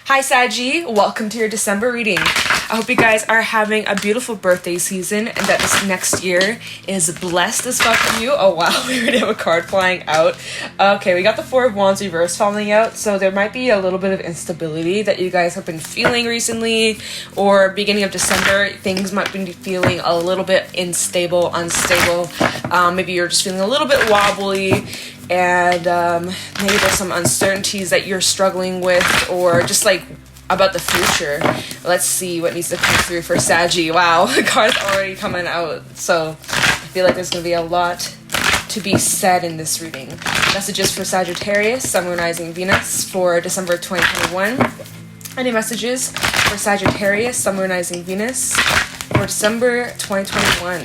Hi Saggy, welcome to your December reading. I hope you guys are having a beautiful birthday season and that this next year is blessed as fuck for you. Oh wow, we already have a card flying out. Okay, we got the Four of Wands reverse falling out, so there might be a little bit of instability that you guys have been feeling recently, or beginning of December, things might be feeling a little bit unstable. Maybe you're just feeling a little bit wobbly, and maybe there's some uncertainties that you're struggling with, or just like about the future. Let's see what needs to come through for Saggy. Wow, the card's already coming out, so I feel like there's gonna be a lot to be said in this reading. Messages for Sagittarius, Sun, Moon, Rising, Venus for December 2021. Any messages for Sagittarius, Sun, Moon, Rising, Venus for December 2021?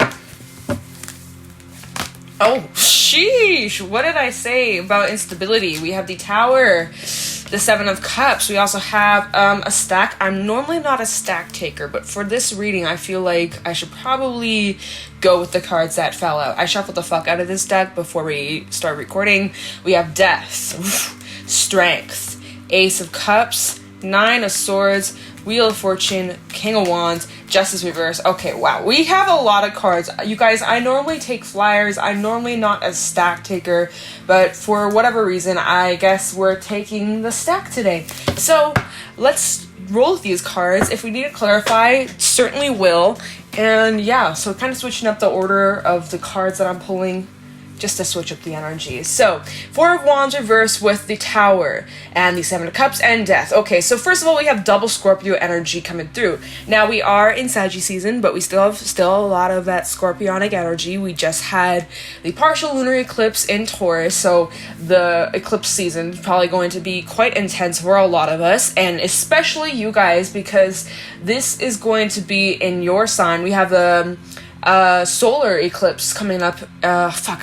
Oh, sheesh! What did I say about instability? We have the Tower, the Seven of Cups. We also have a stack. I'm normally not a stack taker, but for this reading, I feel like I should probably go with the cards that fell out. I shuffled the fuck out of this deck before we start recording. We have Death, Strength, Ace of Cups, Nine of Swords, Wheel of Fortune, King of Wands, Justice Reverse. Okay, wow. We have a lot of cards. You guys, I normally take flyers. I'm normally not a stack taker, but for whatever reason, I guess we're taking the stack today. So let's roll with these cards. If we need to clarify, certainly will. And yeah, so kind of switching up the order of the cards that I'm pulling, just to switch up the energy. So, Four of Wands reverse with the Tower and the Seven of Cups and Death. Okay, so first of all, we have double Scorpio energy coming through. Now, we are in Saggy season, but we still have a lot of that Scorpionic energy. We just had the partial lunar eclipse in Taurus, so the eclipse season is probably going to be quite intense for a lot of us, and especially you guys, because this is going to be in your sign. We have the solar eclipse coming up.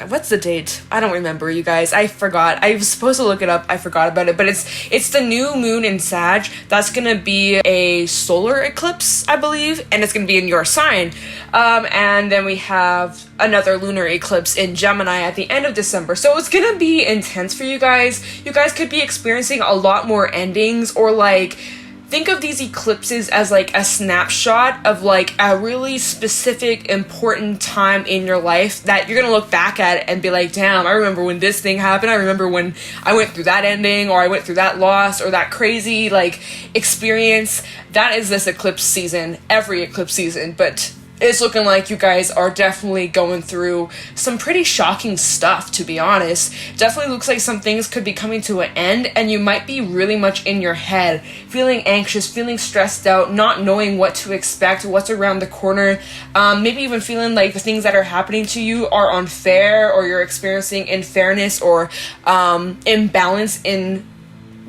What's the date? I don't remember, you guys. I forgot. I was supposed to look it up. I forgot about it. But it's the new moon in Sag. That's gonna be a solar eclipse, I believe, and it's gonna be in your sign. And then we have another lunar eclipse in Gemini at the end of December. So it's gonna be intense for you guys. You guys could be experiencing a lot more endings, or like, think of these eclipses as like a snapshot of like a really specific, important time in your life that you're gonna look back at and be like, damn, I remember when this thing happened. I remember when I went through that ending, or I went through that loss, or that crazy like experience. That is this eclipse season, every eclipse season, but it's looking like you guys are definitely going through some pretty shocking stuff, to be honest. Definitely looks like some things could be coming to an end, and you might be really much in your head, feeling anxious, feeling stressed out, not knowing what to expect, what's around the corner, maybe even feeling like the things that are happening to you are unfair, or you're experiencing unfairness or imbalance in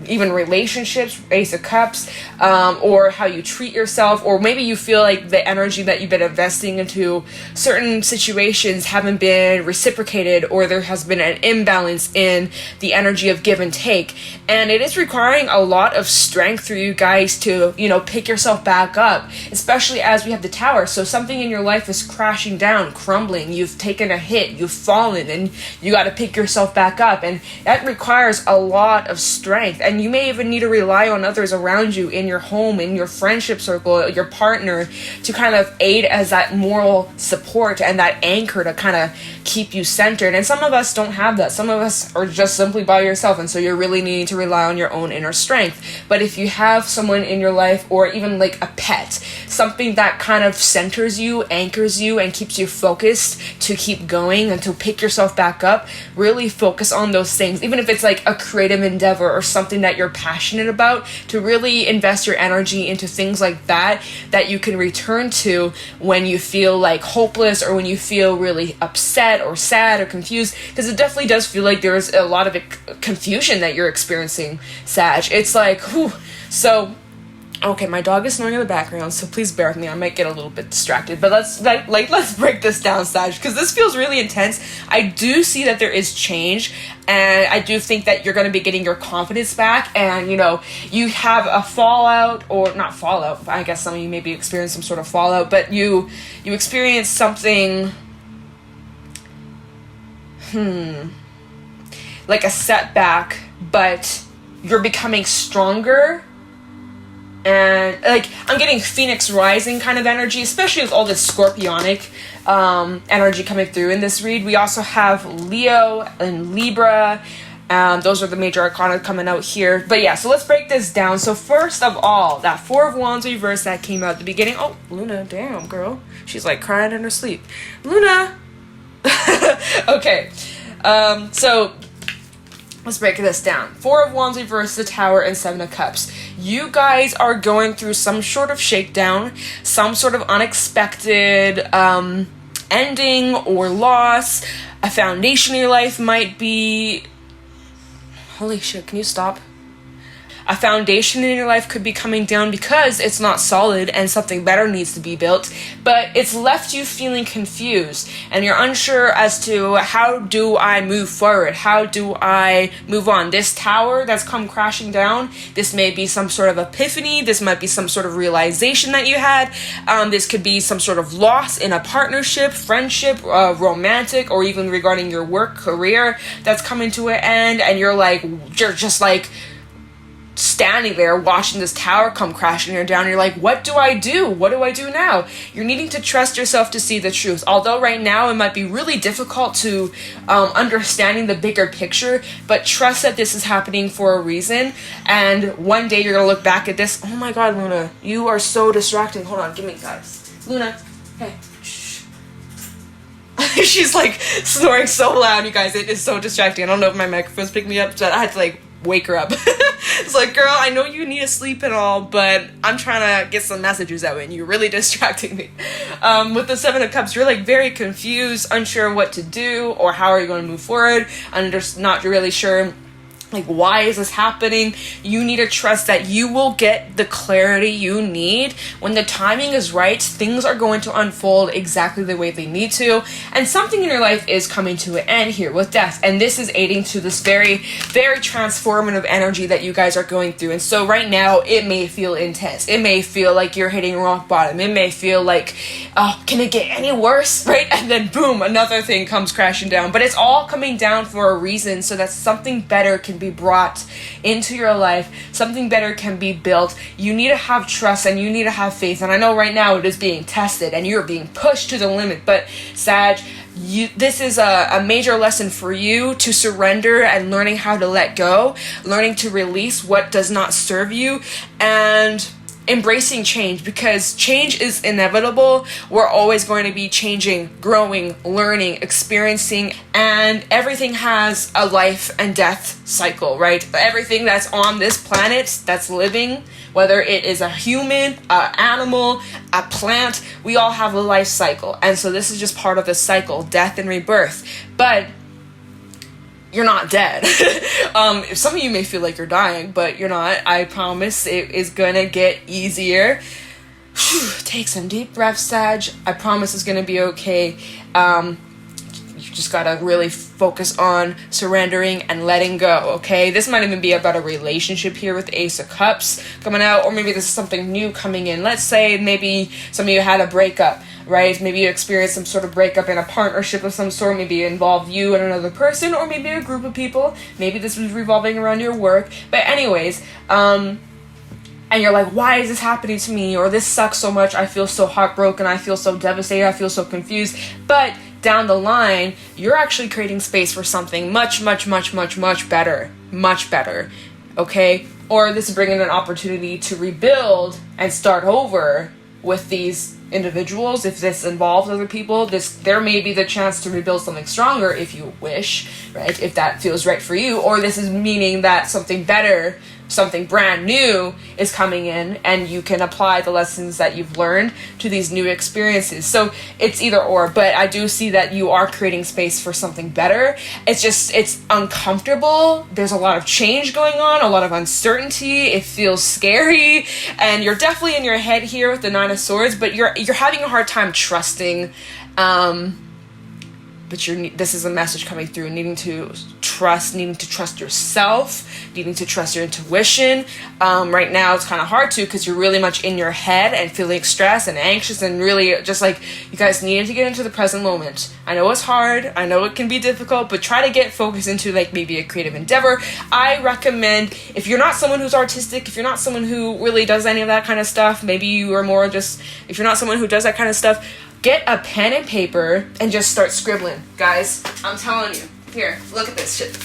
even relationships, Ace of Cups, or how you treat yourself, or maybe you feel like the energy that you've been investing into certain situations haven't been reciprocated, or there has been an imbalance in the energy of give and take, and it is requiring a lot of strength for you guys to, pick yourself back up, especially as we have the Tower. So something in your life is crashing down, crumbling, you've taken a hit, you've fallen, and you got to pick yourself back up, and that requires a lot of strength. And you may even need to rely on others around you, in your home, in your friendship circle, your partner, to kind of aid as that moral support and that anchor to kind of keep you centered. And some of us don't have that. Some of us are just simply by yourself, and so you're really needing to rely on your own inner strength. But if you have someone in your life, or even like a pet, something that kind of centers you, anchors you, and keeps you focused to keep going and to pick yourself back up, really focus on those things. Even if it's like a creative endeavor or something that you're passionate about, to really invest your energy into things like that you can return to when you feel like hopeless, or when you feel really upset or sad or confused, because it definitely does feel like there's a lot of confusion that you're experiencing, Sag. It's like, whew. So okay, my dog is snoring in the background, so please bear with me. I might get a little bit distracted, but let's break this down, Sag, because this feels really intense. I do see that there is change, and I do think that you're going to be getting your confidence back, and you have a fallout, or not fallout. I guess some of you maybe experience some sort of fallout, but you experience something, like a setback, but you're becoming stronger And like I'm getting Phoenix Rising kind of energy, especially with all this Scorpionic energy coming through in this read. We also have Leo and Libra. Those are the major arcana coming out here. But yeah, so let's break this down. So first of all, that Four of Wands reverse that came out at the beginning. Oh, Luna, damn, girl. She's like crying in her sleep. Luna! Okay. So let's break this down. Four of Wands reverse, the Tower, and Seven of Cups. You guys are going through some sort of shakedown, some sort of unexpected ending or loss. A foundation in your life might be... Holy shit, can you stop? A foundation in your life could be coming down because it's not solid and something better needs to be built, but it's left you feeling confused and you're unsure as to how do I move forward? How do I move on? This tower that's come crashing down, this may be some sort of epiphany, this might be some sort of realization that you had, this could be some sort of loss in a partnership, friendship, romantic, or even regarding your work, career that's coming to an end, and you're just like standing there watching this tower come crashing down. You're like, what do I do? What do I do now? You're needing to trust yourself to see the truth. Although right now it might be really difficult to understanding the bigger picture, but trust that this is happening for a reason. And one day you're gonna look back at this. Oh my God, Luna, you are so distracting. Hold on, give me guys. Luna, hey. Shh. She's like snoring so loud, you guys. It is so distracting. I don't know if my microphone's picking me up, so I had to like wake her up. It's like, girl, I know you need to sleep and all, but I'm trying to get some messages out and you're really distracting me. With the Seven of Cups, you're like very confused, unsure what to do or how are you going to move forward, not really sure like why is this happening. You need to trust that you will get the clarity you need when the timing is right. Things are going to unfold exactly the way they need to, and something in your life is coming to an end here with death, and this is aiding to this very, very transformative energy that you guys are going through. And so right now it may feel intense, it may feel like you're hitting rock bottom, it may feel like, oh, can it get any worse, right? And then boom, another thing comes crashing down, but it's all coming down for a reason, so that something better can be brought into your life, something better can be built. You need to have trust and you need to have faith, and I know right now it is being tested and you're being pushed to the limit, but Sag, this is a major lesson for you to surrender and learning how to let go, learning to release what does not serve you, and embracing change, because change is inevitable. We're always going to be changing, growing, learning, experiencing, and everything has a life and death cycle, right? Everything that's on this planet that's living, whether it is a human, an animal, a plant, we all have a life cycle. And so this is just part of the cycle, death and rebirth. But you're not dead. Some of you may feel like you're dying, but you're not. I promise it is gonna get easier. Take some deep breaths, Sag. I promise it's gonna be okay. You just gotta really focus on surrendering and letting go, okay? This might even be about a relationship here with Ace of Cups coming out, or maybe this is something new coming in. Let's say maybe some of you had a breakup, right? Maybe you experienced some sort of breakup in a partnership of some sort. Maybe it involved you and another person, or maybe a group of people. Maybe this was revolving around your work. But anyways, and you're like, why is this happening to me? Or this sucks so much. I feel so heartbroken. I feel so devastated. I feel so confused. But down the line, you're actually creating space for something much, much, much, much, much better. Much better. Okay? Or this is bringing an opportunity to rebuild and start over with these individuals. If this involves other people, there may be the chance to rebuild something stronger if you wish, right? If that feels right for you. Or this is meaning that something better, something brand new is coming in, and you can apply the lessons that you've learned to these new experiences. So it's either or, but I do see that you are creating space for something better. It's uncomfortable. There's a lot of change going on, a lot of uncertainty. It feels scary, and you're definitely in your head here with the Nine of Swords, but you're having a hard time trusting but this is a message coming through, needing to trust yourself, needing to trust your intuition. Right now it's kind of hard to, because you're really much in your head and feeling stressed and anxious, and really just like, you guys need to get into the present moment. I know it's hard, I know it can be difficult, but try to get focused into like maybe a creative endeavor. I recommend, if you're not someone who's artistic, if you're not someone who really does any of that kind of stuff, maybe you are more just, if you're not someone who does that kind of stuff, get a pen and paper and just start scribbling. Guys, I'm telling you. Here, look at this shit.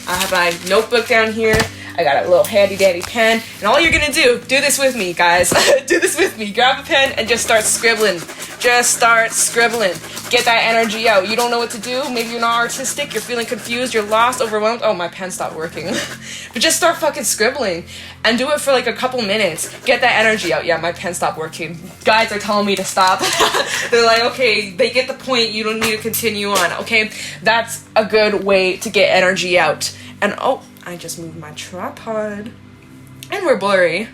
I have my notebook down here. I got a little handy dandy pen. And all you're gonna do this with me, guys. Do this with me. Grab a pen and just start scribbling. Just start scribbling. Get that energy out. You don't know what to do. Maybe you're not artistic. You're feeling confused. You're lost, overwhelmed. Oh, my pen stopped working. But just start fucking scribbling. And do it for like a couple minutes. Get that energy out. Yeah, my pen stopped working. Guys are telling me to stop. They're like, okay, they get the point. You don't need to continue on. Okay, that's a good way to get energy out. And oh, I just moved my tripod. And we're blurry.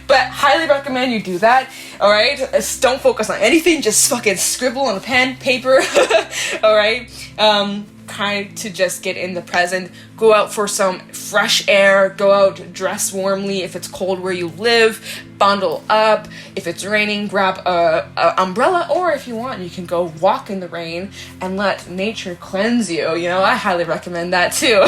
But highly recommend you do that, alright? Don't focus on anything, just fucking scribble on a pen, paper, alright? Kind to just get in the present. Go out for some fresh air, go out, dress warmly if it's cold where you live, bundle up. If it's raining, grab a umbrella, or if you want, you can go walk in the rain and let nature cleanse you. You know, I highly recommend that too.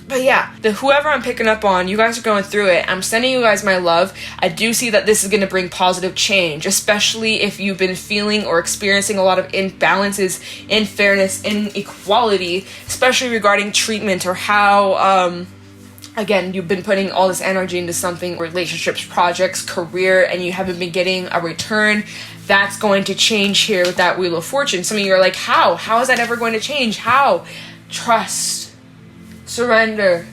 But yeah, whoever I'm picking up on, you guys are going through it. I'm sending you guys my love. I do see that this is going to bring positive change, especially if you've been feeling or experiencing a lot of imbalances, unfairness, inequality, especially regarding treatment or how, again, you've been putting all this energy into something, relationships, projects, career, and you haven't been getting a return. That's going to change here with that Wheel of Fortune. Some of you are like, how? How is that ever going to change? How? Trust. Surrender.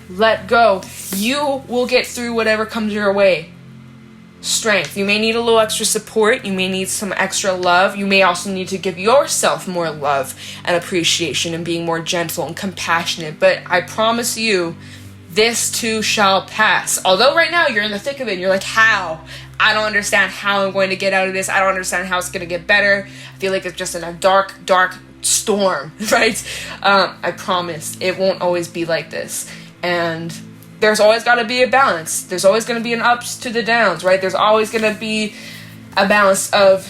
Let go. You will get through whatever comes your way. Strength. You may need a little extra support. You may need some extra love. You may also need to give yourself more love and appreciation and being more gentle and compassionate. But I promise you, this too shall pass. Although right now you're in the thick of it and you're like, how? I don't understand how I'm going to get out of this. I don't understand how it's going to get better. I feel like it's just in a dark storm, right? I promise it won't always be like this. And there's always got to be a balance. There's always going to be an ups to the downs, right? There's always going to be a balance of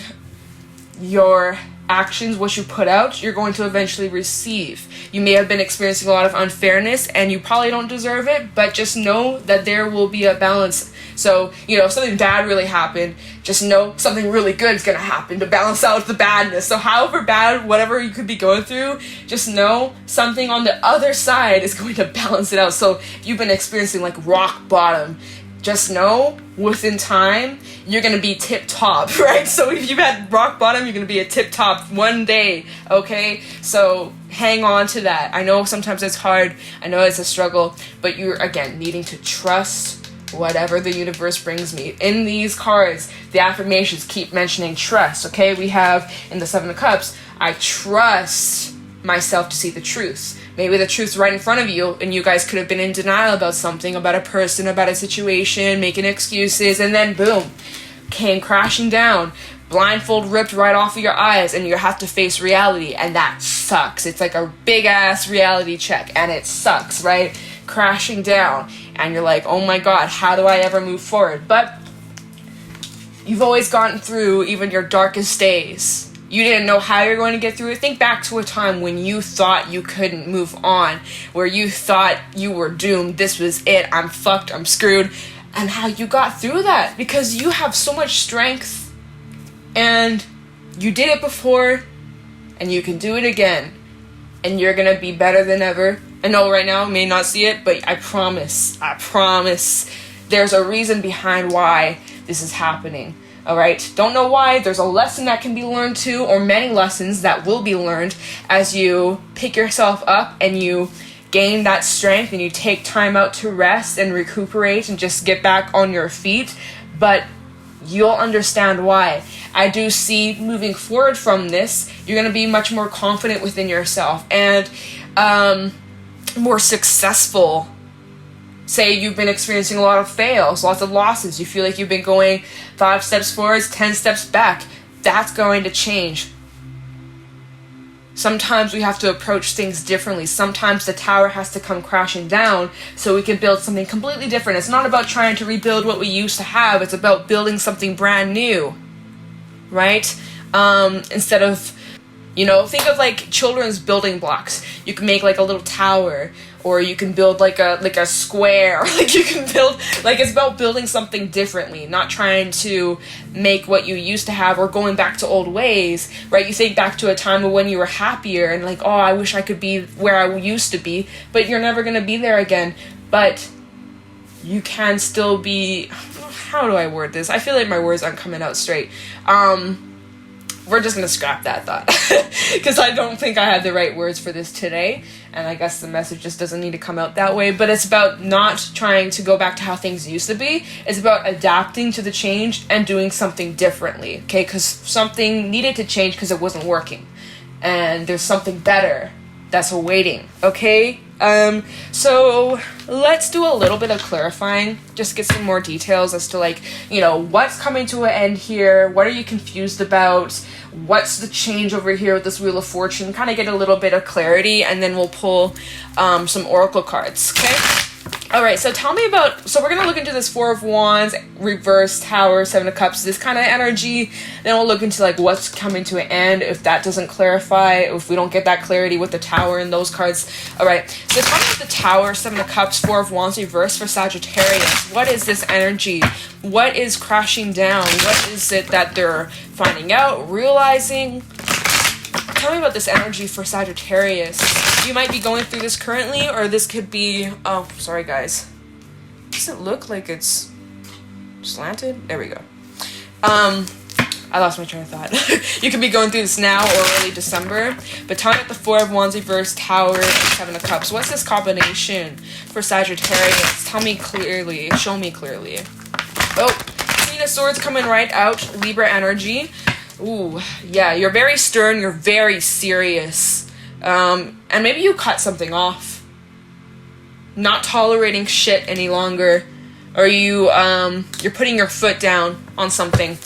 your actions, what you put out, you're going to eventually receive. You may have been experiencing a lot of unfairness and you probably don't deserve it, but just know that there will be a balance. So, you know, if something bad really happened, just know something really good is going to happen to balance out the badness. So however bad, whatever you could be going through, just know something on the other side is going to balance it out. So if you've been experiencing like rock bottom, just know within time, you're going to be tip-top, right? So if you've had rock bottom, you're going to be a tip-top one day, okay? So hang on to that. I know sometimes it's hard. I know it's a struggle, but you're, again, needing to trust whatever the universe brings me. In these cards, the affirmations keep mentioning trust, okay? We have in the Seven of Cups, I trust myself to see the truth. Maybe the truth's right in front of you and you guys could have been in denial about something, about a person, about a situation, making excuses, and then boom, came crashing down. Blindfold ripped right off of your eyes and you have to face reality, and that sucks. It's like a big ass reality check and it sucks, right? Crashing down and you're like, oh my god, how do I ever move forward? But you've always gotten through even your darkest days. You didn't know how you're going to get through it. Think back to a time when you thought you couldn't move on, where you thought you were doomed. This was it. I'm fucked. I'm screwed. And how you got through that, because you have so much strength and you did it before and you can do it again and you're going to be better than ever. I know right now you may not see it, but I promise there's a reason behind why this is happening. All right, don't know why. There's a lesson that can be learned too, or many lessons that will be learned as you pick yourself up and you gain that strength and you take time out to rest and recuperate and just get back on your feet. But you'll understand why. I do see moving forward from this, you're going to be much more confident within yourself and more successful. Say you've been experiencing a lot of fails, lots of losses. You feel like you've been going 5 steps forwards, 10 steps back. That's going to change. Sometimes we have to approach things differently. Sometimes the tower has to come crashing down so we can build something completely different. It's not about trying to rebuild what we used to have. It's about building something brand new, right? Instead of, you know, think of like children's building blocks. You can make like a little tower, or you can build like a square, like you can build, like it's about building something differently, not trying to make what you used to have or going back to old ways, right? You think back to a time when you were happier and like, oh, I wish I could be where I used to be, but you're never going to be there again. But you can still be, how do I word this? I feel like my words aren't coming out straight. We're just going to scrap that thought because I don't think I had the right words for this today. And I guess the message just doesn't need to come out that way. But it's about not trying to go back to how things used to be. It's about adapting to the change and doing something differently, okay? Because something needed to change because it wasn't working. And there's something better that's awaiting, okay? So let's do a little bit of clarifying, just get some more details as to like, you know, what's coming to an end here, what are you confused about, what's the change over here with this Wheel of Fortune, kind of get a little bit of clarity, and then we'll pull some oracle cards, okay? Alright, so tell me about, so we're going to look into this Four of Wands, Reverse Tower, Seven of Cups, this kind of energy. Then we'll look into like what's coming to an end, if that doesn't clarify, if we don't get that clarity with the Tower and those cards. Alright, so tell me about the Tower, Seven of Cups, Four of Wands, Reverse for Sagittarius. What is this energy? What is crashing down? What is it that they're finding out, realizing? Tell me about this energy for Sagittarius. You might be going through this currently, or this could be... Oh, sorry guys. Does it look like it's slanted? There we go. I lost my train of thought. You could be going through this now or early December. But tell me about the Four of Wands, Reverse, Tower, and Seven of Cups. What's this combination for Sagittarius? Tell me clearly. Show me clearly. Oh, Queen of Swords coming right out. Libra energy. Ooh, yeah, you're very stern, you're very serious. And maybe you cut something off. Not tolerating shit any longer. Or you're putting your foot down on something.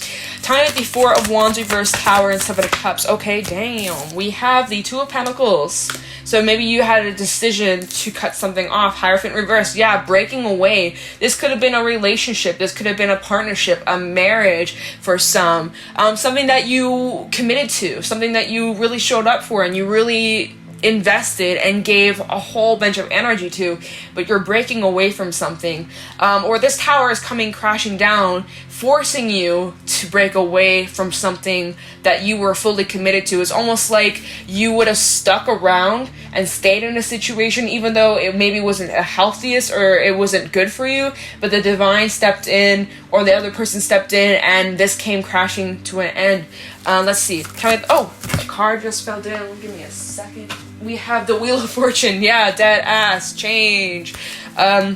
Time at the Four of Wands, Reverse, Tower, and Seven of Cups. Okay, damn. We have the Two of Pentacles. So maybe you had a decision to cut something off. Hierophant reverse. Yeah, breaking away. This could have been a relationship. This could have been a partnership, a marriage for some. Something that you committed to. Something that you really showed up for and you really invested and gave a whole bunch of energy to, but you're breaking away from something. Or this tower is coming crashing down, forcing you to break away from something that you were fully committed to. It's almost like you would have stuck around and stayed in a situation even though it maybe wasn't the healthiest or it wasn't good for you, but the divine stepped in or the other person stepped in and this came crashing to an end. Let's see. Oh, a card just fell down. Give me a second. We have the Wheel of Fortune. Yeah, dead ass. Change. Talking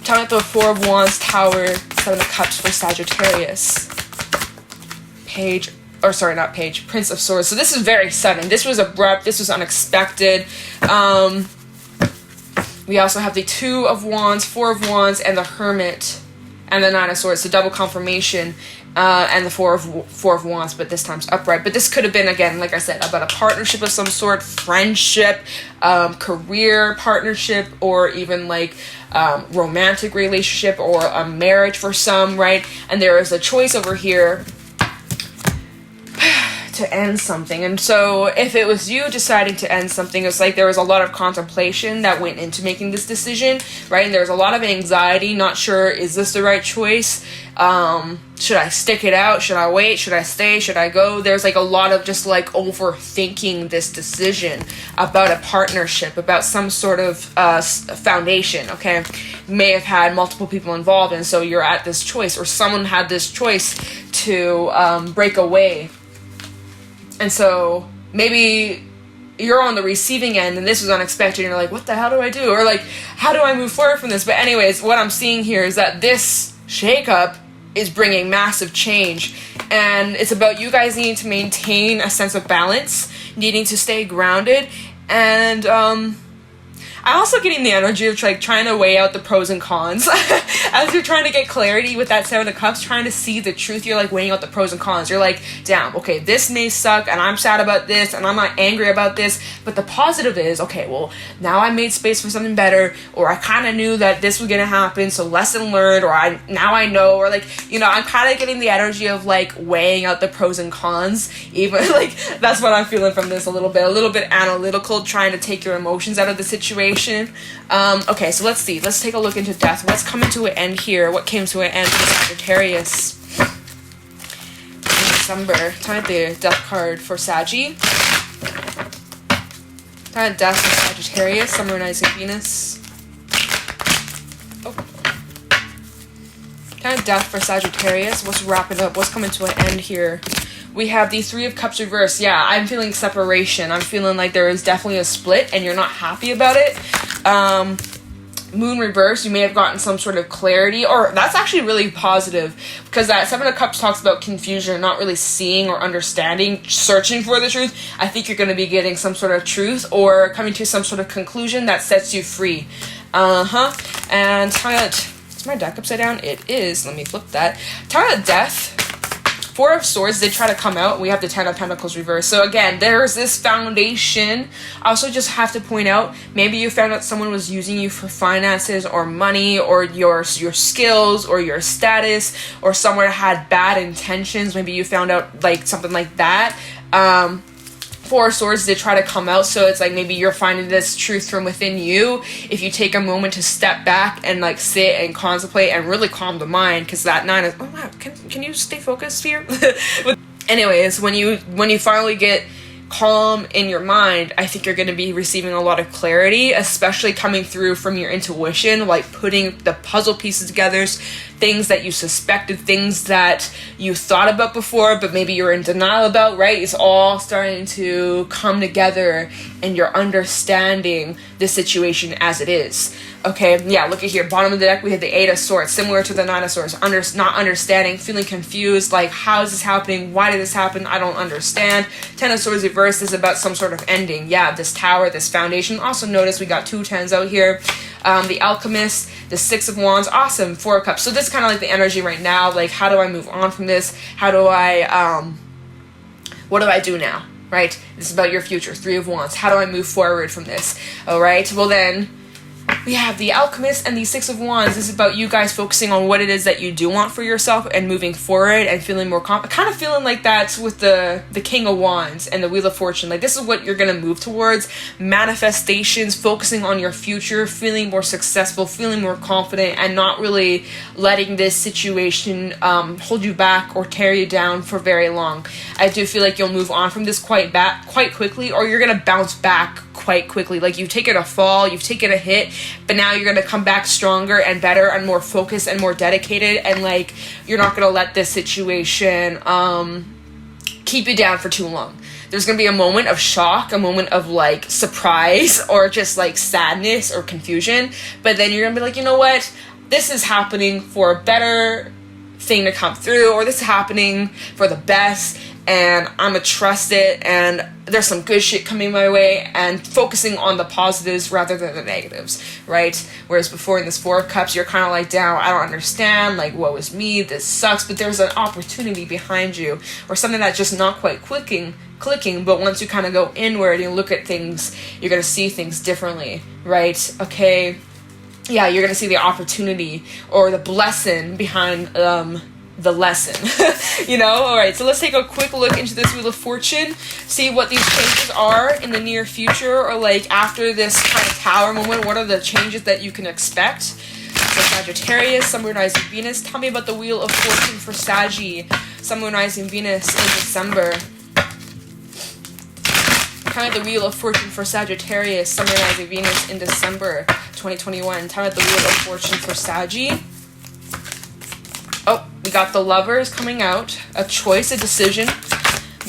about the Four of Wands, Tower, Seven of Cups for Sagittarius. Prince of Swords. So this is very sudden. This was abrupt. This was unexpected. We also have the Two of Wands, Four of Wands, and the Hermit, and the Nine of Swords. So double confirmation. And the Four of Wands, but this time's upright. But this could have been, again, like I said, about a partnership of some sort, friendship, career partnership, or even like romantic relationship or a marriage for some, right? And there is a choice over here to end something. And so if it was you deciding to end something, it's like there was a lot of contemplation that went into making this decision, right? And there's a lot of anxiety, not sure, is this the right choice? Should I stick it out? Should I wait? Should I stay? Should I go? There's like a lot of just like overthinking this decision about a partnership, about some sort of foundation, okay? You may have had multiple people involved, and so you're at this choice, or someone had this choice to break away. And so maybe you're on the receiving end and this was unexpected and you're like, what the hell do I do? Or like, how do I move forward from this? But anyways, what I'm seeing here is that this shakeup is bringing massive change. And it's about you guys needing to maintain a sense of balance, needing to stay grounded. And I I'm also getting the energy of like trying to weigh out the pros and cons. As you're trying to get clarity with that Seven of Cups, trying to see the truth, you're like weighing out the pros and cons. You're like, damn, okay, this may suck, and I'm sad about this, and I'm not angry about this, but the positive is, okay, well, now I made space for something better, or I kind of knew that this was gonna happen, so lesson learned, or now I know, or like, you know, I'm kind of getting the energy of like weighing out the pros and cons. Even like that's what I'm feeling from this a little bit analytical, trying to take your emotions out of the situation. Okay, so let's see. Let's take a look into death. What's coming to an end here? What came to an end for Sagittarius in December? Time the death card for Saggy. Time of death for Sagittarius, summarizing Venus. Oh. Time of death for Sagittarius. What's wrapping up? What's coming to an end here? We have the Three of Cups reversed. Yeah, I'm feeling separation. I'm feeling like there is definitely a split and you're not happy about it. Moon reverse, you may have gotten some sort of clarity, or that's actually really positive, because that Seven of Cups talks about confusion, not really seeing or understanding, searching for the truth. I think you're going to be getting some sort of truth or coming to some sort of conclusion that sets you free. And is my deck upside down? It is. Let me flip that. Tower of Death. Four of Swords did try to come out. We have the Ten of Pentacles reversed. So again, there's this foundation. I also just have to point out, maybe you found out someone was using you for finances or money or your skills or your status, or someone had bad intentions. Maybe you found out like something like that. Four of Swords did try to come out, so it's like maybe you're finding this truth from within you if you take a moment to step back and like sit and contemplate and really calm the mind, because that Nine is, oh wow, can you stay focused here? Anyways, when you finally get calm in your mind, I think you're going to be receiving a lot of clarity, especially coming through from your intuition, like putting the puzzle pieces together, things that you suspected, things that you thought about before but maybe you're in denial about, right? It's all starting to come together and you're understanding the situation as it is. Okay, yeah, look at here, bottom of the deck we had the Eight of Swords, similar to the Nine of Swords. Not understanding, feeling confused, like how is this happening, why did this happen, I don't understand. Ten of Swords reversed is about some sort of ending. Yeah, this tower, this foundation. Also notice we got two tens out here. The Alchemist, the Six of Wands, awesome. Four of Cups. So this is kind of like the energy right now, like how do I move on from this, how do I what do I do now, right? This is about your future. Three of Wands, how do I move forward from this? All right, well then we have the Alchemist and the Six of Wands. This is about you guys focusing on what it is that you do want for yourself and moving forward and feeling more kind of feeling like that's with the King of Wands and the Wheel of Fortune. Like this is what you're going to move towards. Manifestations, focusing on your future, feeling more successful, feeling more confident, and not really letting this situation hold you back or tear you down for very long. I do feel like you'll move on from this quite quickly, or you're going to bounce back quite quickly. Like you've taken a fall, you've taken a hit, but now you're going to come back stronger and better and more focused and more dedicated, and like you're not going to let this situation keep you down for too long. There's going to be a moment of shock, a moment of like surprise or just like sadness or confusion, but then you're going to be like, you know what, this is happening for a better thing to come through, or this is happening for the best, and I'm gonna trust it, and there's some good shit coming my way, and focusing on the positives rather than the negatives, right? Whereas before in this Four of Cups, you're kind of like down, I don't understand, like, woe is me, this sucks, but there's an opportunity behind you, or something that's just not quite clicking, but once you kind of go inward and look at things, you're gonna see things differently, right? Okay, yeah, you're gonna see the opportunity or the blessing behind the lesson. You know? Alright, so let's take a quick look into this Wheel of Fortune, see what these changes are in the near future, or like after this kind of tower moment, what are the changes that you can expect. So Sagittarius, Sun, Moon, Rising, Venus. Tell me about the Wheel of Fortune for Saggy, Sun, Moon, Rising, Venus in December. Time at the Wheel of Fortune for Sagittarius, Sun, Moon, Rising, Venus in December 2021. Time at the Wheel of Fortune for Saggy. Oh, we got the Lovers coming out. A choice, a decision.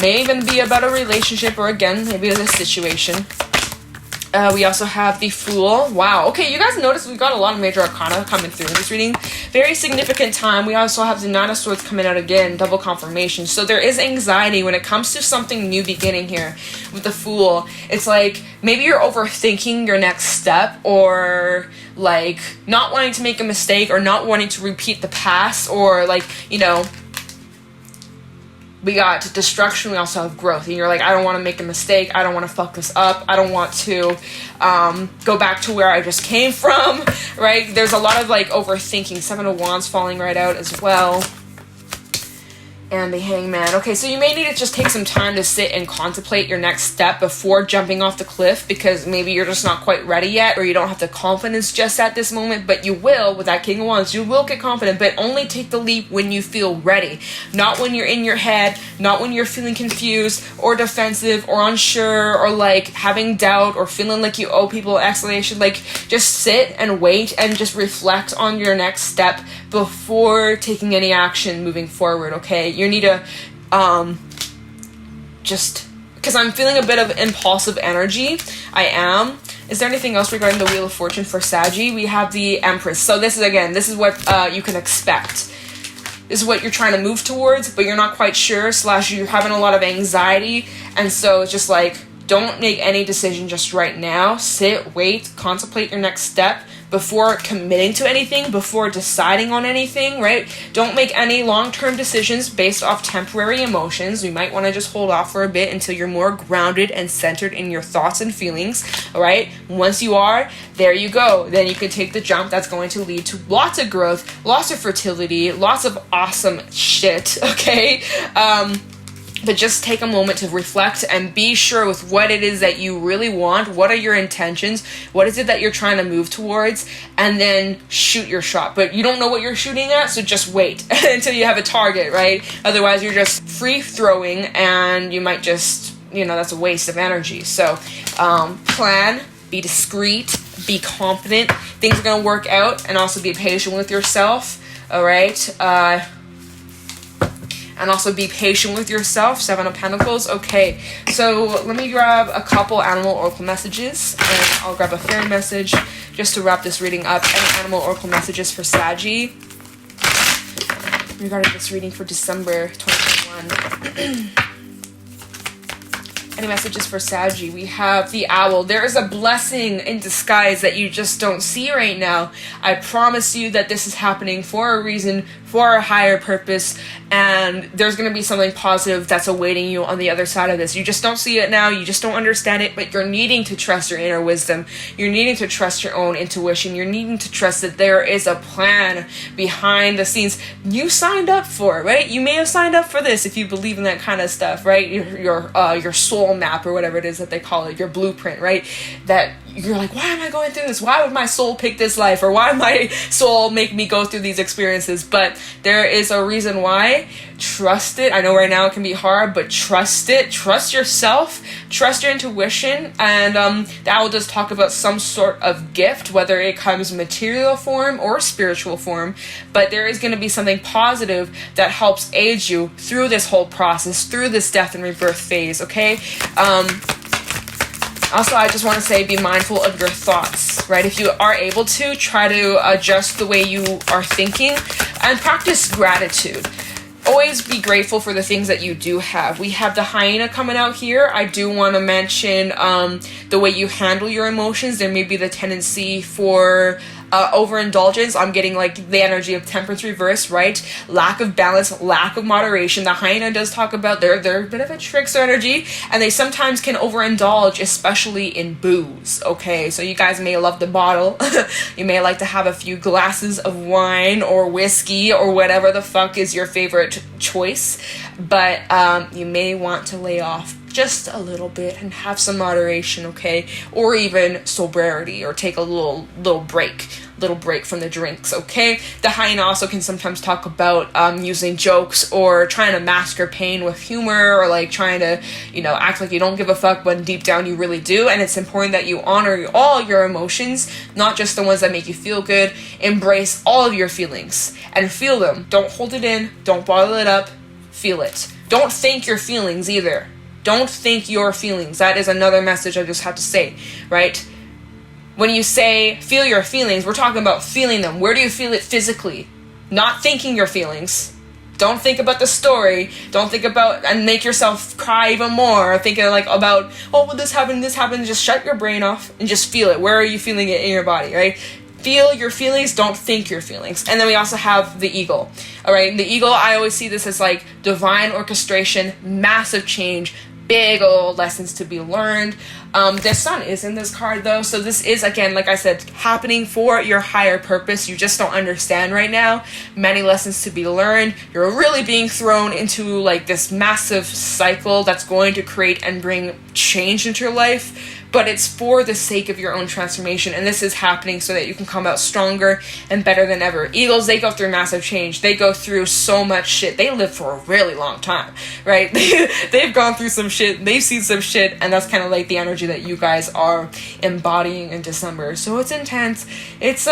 May even be about a relationship, or again, maybe a situation. We also have the Fool. Wow. Okay, you guys notice we got a lot of major arcana coming through in this reading. very significant time. We also have the Nine of Swords coming out again, double confirmation. So there is anxiety when it comes to something new beginning here with the Fool. It's like maybe you're overthinking your next step, or like not wanting to make a mistake, or not wanting to repeat the past, or like, you know, we got destruction, we also have growth, and you're like, I don't want to make a mistake, I don't want to fuck this up, I don't want to go back to where I just came from, right? There's a lot of like overthinking. Seven of Wands falling right out as well. And the Hangman. Okay, so you may need to just take some time to sit and contemplate your next step before jumping off the cliff, because maybe you're just not quite ready yet, or you don't have the confidence just at this moment, but you will. With that King of Wands, you will get confident, but only take the leap when you feel ready. Not when you're in your head, not when you're feeling confused or defensive or unsure, or like having doubt, or feeling like you owe people explanation. Like, just sit and wait and just reflect on your next step before taking any action moving forward, okay? You need to just, because I'm feeling a bit of impulsive energy. I am. Is there anything else regarding the Wheel of Fortune for Saggy? We have the Empress. So this is what you can expect. This is what you're trying to move towards, but you're not quite sure, / you're having a lot of anxiety, and so it's just like, don't make any decision just right now. Sit, wait, contemplate your next step before committing to anything, before deciding on anything, right? Don't make any long-term decisions based off temporary emotions. You might want to just hold off for a bit until you're more grounded and centered in your thoughts and feelings, all right? Once you are, there you go. Then you can take the jump that's going to lead to lots of growth, lots of fertility, lots of awesome shit, okay? But just take a moment to reflect and be sure with what it is that you really want. What are your intentions? What is it that you're trying to move towards? And then shoot your shot. But you don't know what you're shooting at, so just wait until you have a target, right? Otherwise, you're just free throwing, and you might just, you know, that's a waste of energy. So plan, be discreet, be confident. Things are going to work out, and also be patient with yourself, all right? And also be patient with yourself. Seven of Pentacles. Okay, so let me grab a couple animal oracle messages, and I'll grab a fairy message just to wrap this reading up. Any animal oracle messages for Saggy regarding this reading for December 2021. Any messages for Saggy? We have the Owl. There is a blessing in disguise that you just don't see right now. I promise you that this is happening for a reason, for a higher purpose, and there's going to be something positive that's awaiting you on the other side of this. You just don't see it now, you just don't understand it, but you're needing to trust your inner wisdom. You're needing to trust your own intuition. You're needing to trust that there is a plan behind the scenes. You signed up for it, right? You may have signed up for this if you believe in that kind of stuff, right? Your soul map, or whatever it is that they call it, your blueprint, right? That you're like, why am I going through this? Why would my soul pick this life? Or why would my soul make me go through these experiences? But there is a reason why. Trust it. I know right now it can be hard, but trust it. Trust yourself. Trust your intuition. And the Owl does talk about some sort of gift, whether it comes in material form or spiritual form. But there is going to be something positive that helps aid you through this whole process, through this death and rebirth phase, okay? Also, I just want to say, be mindful of your thoughts, right? If you are able to, try to adjust the way you are thinking, and practice gratitude. Always be grateful for the things that you do have. We have the Hyena coming out here. I do want to mention the way you handle your emotions. There may be the tendency for overindulgence. I'm getting like the energy of Temperance reverse, right? Lack of balance, lack of moderation. The Hyena does talk about they're a bit of a trickster energy, and they sometimes can overindulge, especially in booze, okay? So you guys may love the bottle. You may like to have a few glasses of wine or whiskey or whatever the fuck is your favorite choice, but you may want to lay off just a little bit and have some moderation, okay? Or even sobriety, or take a little break from the drinks, okay? The Hyena also can sometimes talk about using jokes, or trying to mask your pain with humor, or like trying to, you know, act like you don't give a fuck when deep down you really do. And it's important that you honor all your emotions, not just the ones that make you feel good. Embrace all of your feelings and feel them. Don't hold it in, don't bottle it up, feel it. Don't think your feelings either. Don't think your feelings. That is another message I just have to say, right? When you say feel your feelings, we're talking about feeling them. Where do you feel it physically? not thinking your feelings. Don't think about the story. Don't think about and make yourself cry even more. Thinking like about, oh, well, this happened. Just shut your brain off and just feel it. Where are you feeling it in your body, right? Feel your feelings. Don't think your feelings. And then we also have the eagle. All right. The eagle, I always see this as like divine orchestration, massive change, big old lessons to be learned. The sun is in this card though, so this is, again, like I said, happening for your higher purpose. You just don't understand right now. Many lessons to be learned. You're really being thrown into like this massive cycle that's going to create and bring change into your life, but it's for the sake of your own transformation, and this is happening so that you can come out stronger and better than ever. Eagles, they go through massive change. They go through so much shit. They live for a really long time, right? They've gone through some shit. They've seen some shit, and that's kind of like the energy that you guys are embodying in December. So it's intense. It's,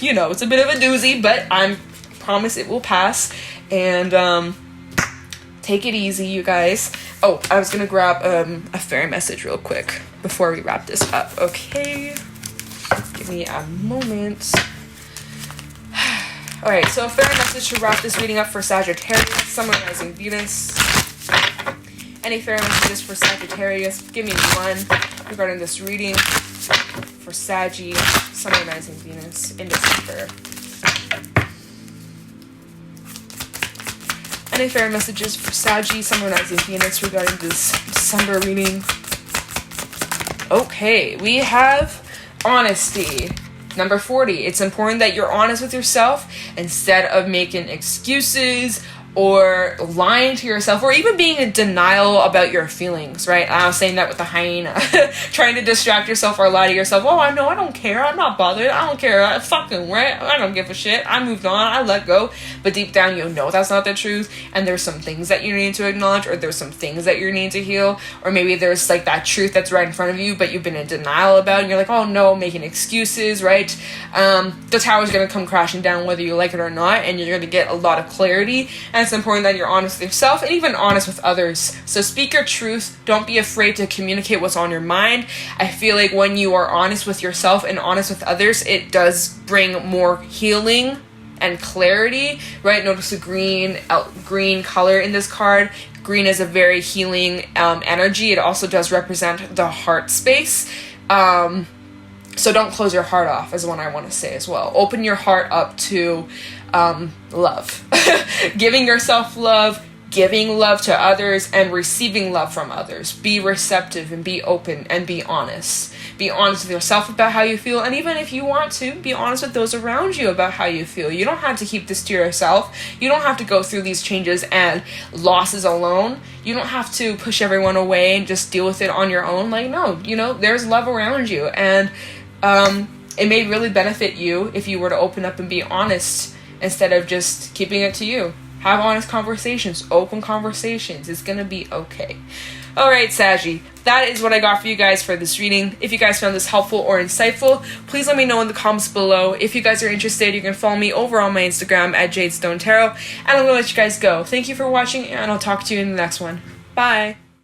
you know, it's a bit of a doozy, but I promise it will pass. And, take it easy, you guys. Oh, I was gonna grab a fairy message real quick before we wrap this up. Okay, give me a moment. All right, so a fairy message to wrap this reading up for Sagittarius, Sun, Moon, Rising, Venus. Any fairy messages for Sagittarius? Give me one regarding this reading for Saggy, Sun, Moon, Rising, Venus in December. Any fairy messages for Saggy, Sun, Moon, Rising, Venus regarding this December reading? Okay, we have honesty. Number 40. It's important that you're honest with yourself instead of making excuses or lying to yourself, or even being in denial about your feelings, right? I was saying that with the hyena. Trying to distract yourself or lie to yourself. Oh, I know, I don't care. I'm not bothered. I don't care. I fucking, right? I don't give a shit. I moved on. I let go. But deep down, you know that's not the truth. And there's some things that you need to acknowledge, or there's some things that you need to heal. Or maybe there's like that truth that's right in front of you, but you've been in denial about, and you're like, oh no, making excuses, right? The tower's going to come crashing down whether you like it or not, and you're going to get a lot of clarity. And it's important that you're honest with yourself and even honest with others. So speak your truth. Don't be afraid to communicate what's on your mind. I feel like when you are honest with yourself and honest with others, it does bring more healing and clarity, right? Notice the green color in this card. Green is a very healing energy. It also does represent the heart space. So don't close your heart off is what I want to say as well. Open your heart up to love. Giving yourself love, giving love to others, and receiving love from others. Be receptive and be open and be honest. Be honest with yourself about how you feel, and even if you want to, be honest with those around you about how you feel. You don't have to keep this to yourself. You don't have to go through these changes and losses alone. You don't have to push everyone away and just deal with it on your own. Like, no, you know, there's love around you, and it may really benefit you if you were to open up and be honest instead of just keeping it to you. Have honest conversations, open conversations. It's gonna be okay. All right, Saggy, that is what I got for you guys for this reading. If you guys found this helpful or insightful, please let me know in the comments below. If you guys are interested, you can follow me over on my Instagram at JadeStoneTarot, and I'm gonna let you guys go. Thank you for watching, and I'll talk to you in the next one. Bye.